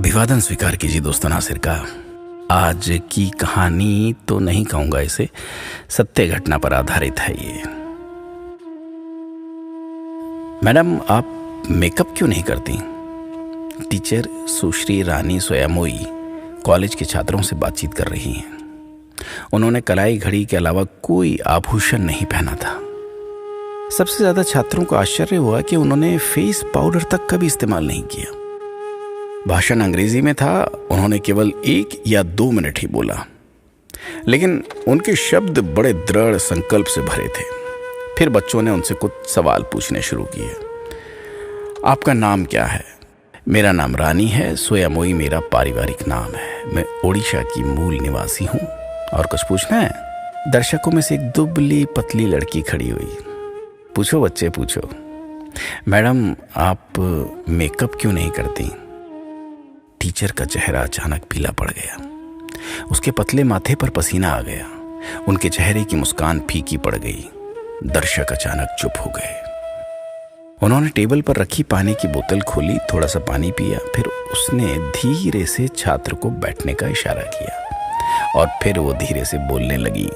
अभिवादन स्वीकार कीजिए दोस्तों नासिर का। आज की कहानी तो नहीं कहूंगा, इसे सत्य घटना पर आधारित है ये। मैडम, आप मेकअप क्यों नहीं करती? टीचर सुश्री रानी सोयामोई कॉलेज के छात्रों से बातचीत कर रही हैं। उन्होंने कलाई घड़ी के अलावा कोई आभूषण नहीं पहना था। सबसे ज्यादा छात्रों को आश्चर्य हुआ कि उन्होंने फेस पाउडर तक का भी इस्तेमाल नहीं किया। भाषण अंग्रेजी में था। उन्होंने केवल 1 या 2 मिनट ही बोला, लेकिन उनके शब्द बड़े दृढ़ संकल्प से भरे थे। फिर बच्चों ने उनसे कुछ सवाल पूछने शुरू किए। आपका नाम क्या है? मेरा नाम रानी है। सोयामोई मेरा पारिवारिक नाम है। मैं ओडिशा की मूल निवासी हूँ। और कुछ पूछना है? दर्शकों में से एक दुबली पतली लड़की खड़ी हुई। पूछो बच्चे, पूछो। मैडम, आप मेकअप क्यों नहीं करती? टीचर का चेहरा अचानक पीला पड़ गया। उसके पतले माथे पर पसीना आ गया। उनके चेहरे की मुस्कान फीकी पड़ गई। दर्शक अचानक चुप हो गए। उन्होंने टेबल पर रखी पानी की बोतल खोली, थोड़ा सा पानी पिया, फिर उसने धीरे से छात्र को बैठने का इशारा किया और फिर वो धीरे से बोलने लगी।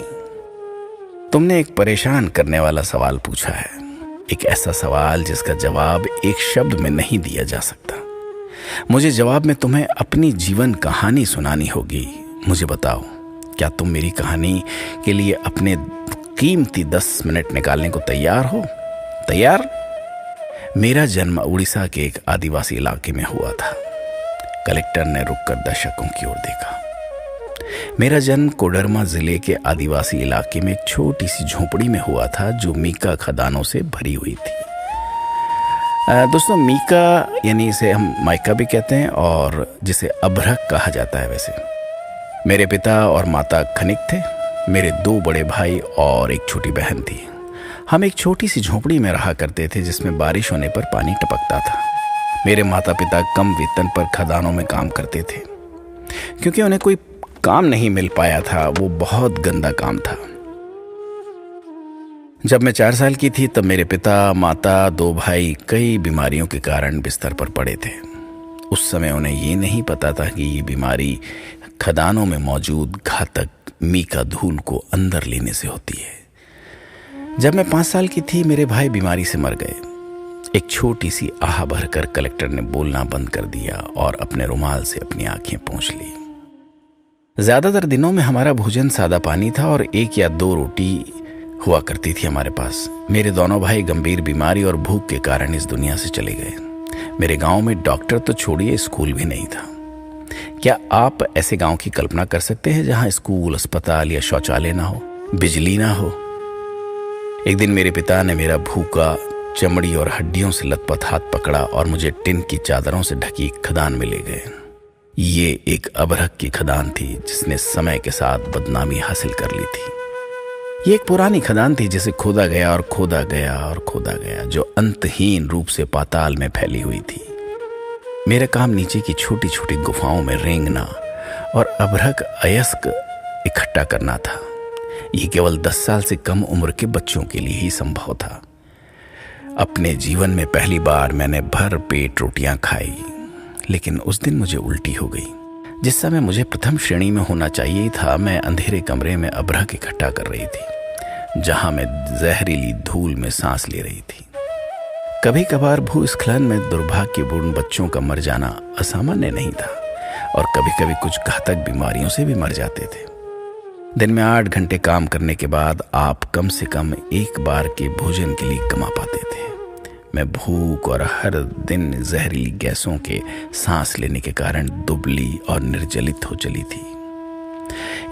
तुमने एक परेशान करने वाला सवाल पूछा है, एक ऐसा सवाल जिसका जवाब एक शब्द में नहीं दिया जा सकता। मुझे जवाब में तुम्हें अपनी जीवन कहानी सुनानी होगी। मुझे बताओ, क्या तुम मेरी कहानी के लिए अपने कीमती 10 मिनट निकालने को तैयार हो? तैयार? मेरा जन्म उड़ीसा के एक आदिवासी इलाके में हुआ था। कलेक्टर ने रुककर दर्शकों की ओर देखा। मेरा जन्म कोडरमा जिले के आदिवासी इलाके में एक छोटी सी झोपड़ी में हुआ था, जो मीका खदानों से भरी हुई थी। दोस्तों, मीका यानी इसे हम माइका भी कहते हैं और जिसे अभ्रक कहा जाता है। वैसे मेरे पिता और माता खनिक थे। मेरे 2 बड़े भाई और एक छोटी बहन थी। हम एक छोटी सी झोपड़ी में रहा करते थे, जिसमें बारिश होने पर पानी टपकता था। मेरे माता पिता कम वेतन पर खदानों में काम करते थे, क्योंकि उन्हें कोई काम नहीं मिल पाया था। वो बहुत गंदा काम था। जब मैं 4 साल की थी तब मेरे पिता, माता, 2 भाई कई बीमारियों के कारण बिस्तर पर पड़े थे। उस समय उन्हें ये नहीं पता था कि ये बीमारी खदानों में मौजूद घातक मीका धूल को अंदर लेने से होती है। जब मैं 5 साल की थी, मेरे भाई बीमारी से मर गए। एक छोटी सी आह भरकर कलेक्टर ने बोलना बंद कर दिया और अपने रुमाल से अपनी आंखें पोंछ ली। ज्यादातर दिनों में हमारा भोजन सादा पानी था और 1 या 2 रोटी हुआ करती थी हमारे पास। मेरे दोनों भाई गंभीर बीमारी और भूख के कारण इस दुनिया से चले गए। मेरे गांव में डॉक्टर तो छोड़िए, स्कूल भी नहीं था। क्या आप ऐसे गांव की कल्पना कर सकते हैं जहां स्कूल, अस्पताल या शौचालय ना हो, बिजली ना हो? एक दिन मेरे पिता ने मेरा भूखा, चमड़ी और हड्डियों से लथपथ हाथ पकड़ा और मुझे टिन की चादरों से ढकी खदान में ले गए। ये एक अभ्रक की खदान थी जिसने समय के साथ बदनामी हासिल कर ली थी। ये एक पुरानी खदान थी जिसे खोदा गया और खोदा गया और खोदा गया, जो अंतहीन रूप से पाताल में फैली हुई थी। मेरा काम नीचे की छोटी छोटी गुफाओं में रेंगना और अभ्रक अयस्क इकट्ठा करना था। ये केवल 10 साल से कम उम्र के बच्चों के लिए ही संभव था। अपने जीवन में पहली बार मैंने भर पेट रोटियां खाई, लेकिन उस दिन मुझे उल्टी हो गई। जिस समय मुझे प्रथम श्रेणी में होना चाहिए था, मैं अंधेरे कमरे में अभ्रक इकट्ठा कर रही थी, जहां मैं जहरीली धूल में सांस ले रही थी। कभी कभार भूस्खलन में दुर्भाग्यपूर्ण बच्चों का मर जाना असामान्य नहीं था और कभी कभी कुछ घातक बीमारियों से भी मर जाते थे। दिन में 8 घंटे काम करने के बाद आप कम से कम 1 बार के भोजन के लिए कमा पाते थे। मैं भूख और हर दिन जहरीली गैसों के सांस लेने के कारण दुबली और निर्जलित हो चली थी।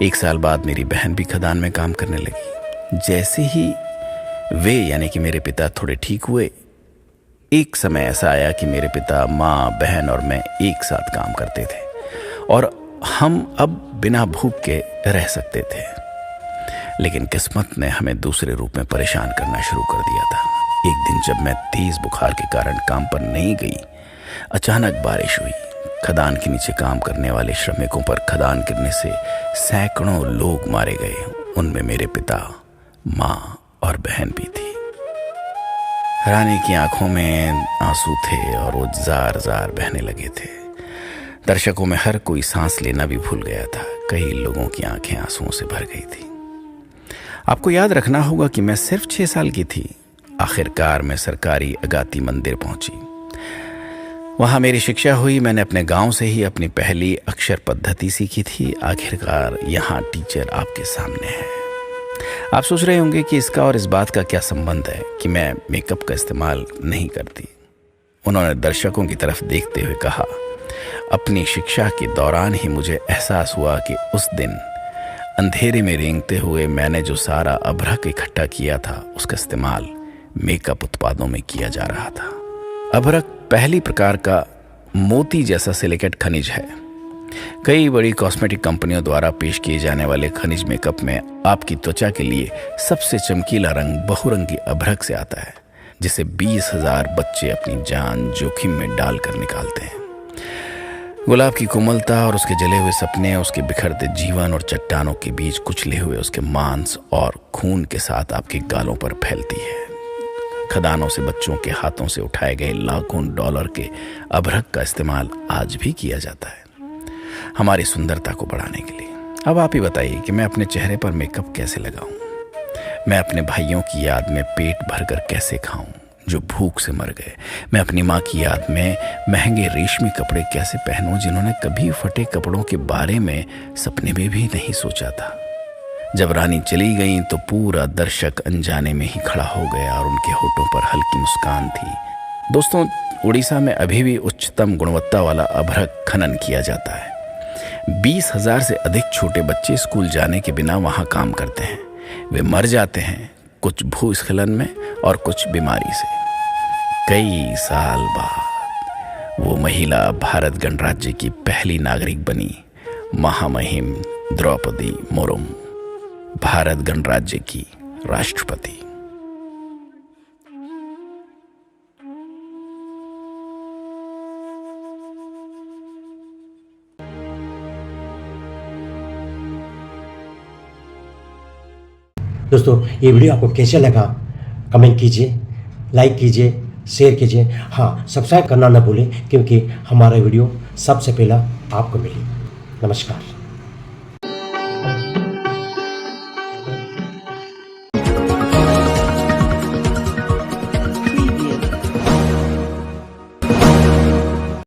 1 साल बाद मेरी बहन भी खदान में काम करने लगी। जैसे ही वे यानी कि मेरे पिता थोड़े ठीक हुए, एक समय ऐसा आया कि मेरे पिता, माँ, बहन और मैं एक साथ काम करते थे और हम अब बिना भूख के रह सकते थे। लेकिन किस्मत ने हमें दूसरे रूप में परेशान करना शुरू कर दिया था। एक दिन जब मैं तेज बुखार के कारण काम पर नहीं गई, अचानक बारिश हुई। खदान के नीचे काम करने वाले श्रमिकों पर खदान गिरने से सैकड़ों लोग मारे गए। उनमें मेरे पिता, माँ और बहन भी थी। रानी की आंखों में आंसू थे और वो जार जार बहने लगे थे। दर्शकों में हर कोई सांस लेना भी भूल गया था। कई लोगों की आंखें आंसुओं से भर गई थी। आपको याद रखना होगा कि मैं सिर्फ 6 साल की थी। आखिरकार मैं सरकारी अगाती मंदिर पहुंची। वहां मेरी शिक्षा हुई। मैंने अपने गांव से ही अपनी पहली अक्षर पद्धति सीखी थी। आखिरकार यहाँ टीचर आपके सामने है। आप सोच रहे होंगे कि इसका और इस बात का क्या संबंध है कि मैं मेकअप का इस्तेमाल नहीं करती। उन्होंने दर्शकों की तरफ देखते हुए कहा, अपनी शिक्षा के दौरान ही मुझे एहसास हुआ कि उस दिन अंधेरे में रेंगते हुए मैंने जो सारा अभ्रक इकट्ठा किया था उसका इस्तेमाल मेकअप उत्पादों में किया जा रहा था। अभ्रक पहली प्रकार का मोती जैसा सिलिकेट खनिज है। कई बड़ी कॉस्मेटिक कंपनियों द्वारा पेश किए जाने वाले खनिज मेकअप में आपकी त्वचा के लिए सबसे चमकीला रंग बहुरंगी अभ्रक से आता है, जिसे 20,000 बच्चे अपनी जान जोखिम में डालकर निकालते हैं। गुलाब की कोमलता और उसके जले हुए सपने, उसके बिखरते जीवन और चट्टानों के बीच कुचले हुए उसके मांस और खून के साथ आपके गालों पर फैलती है। खदानों से बच्चों के हाथों से उठाए गए लाखों डॉलर के अभ्रक का इस्तेमाल आज भी किया जाता है हमारी सुंदरता को बढ़ाने के लिए। अब आप ही बताइए कि मैं अपने चेहरे पर मेकअप कैसे लगाऊं? मैं अपने भाइयों की याद में पेट भरकर कैसे खाऊं जो भूख से मर गए? मैं अपनी माँ की याद में महंगे रेशमी कपड़े कैसे पहनूं जिन्होंने कभी फटे कपड़ों के बारे में सपने में भी नहीं सोचा था? जब रानी चली गई तो पूरा दर्शक अनजाने में ही खड़ा हो गया और उनके होठों पर हल्की मुस्कान थी। दोस्तों, उड़ीसा में अभी भी उच्चतम गुणवत्ता वाला अभ्रक खनन किया जाता है। 20,000 से अधिक छोटे बच्चे स्कूल जाने के बिना वहां काम करते हैं। वे मर जाते हैं, कुछ भूस्खलन में और कुछ बीमारी से। कई साल बाद वो महिला भारत गणराज्य की पहली नागरिक बनी, महामहिम द्रौपदी मुर्मू, भारत गणराज्य की राष्ट्रपति। दोस्तों, ये वीडियो आपको कैसे लगा कमेंट कीजिए, लाइक कीजिए, शेयर कीजिए। हाँ, सब्सक्राइब करना ना भूलें, क्योंकि हमारा वीडियो सबसे पहला आपको मिले। नमस्कार।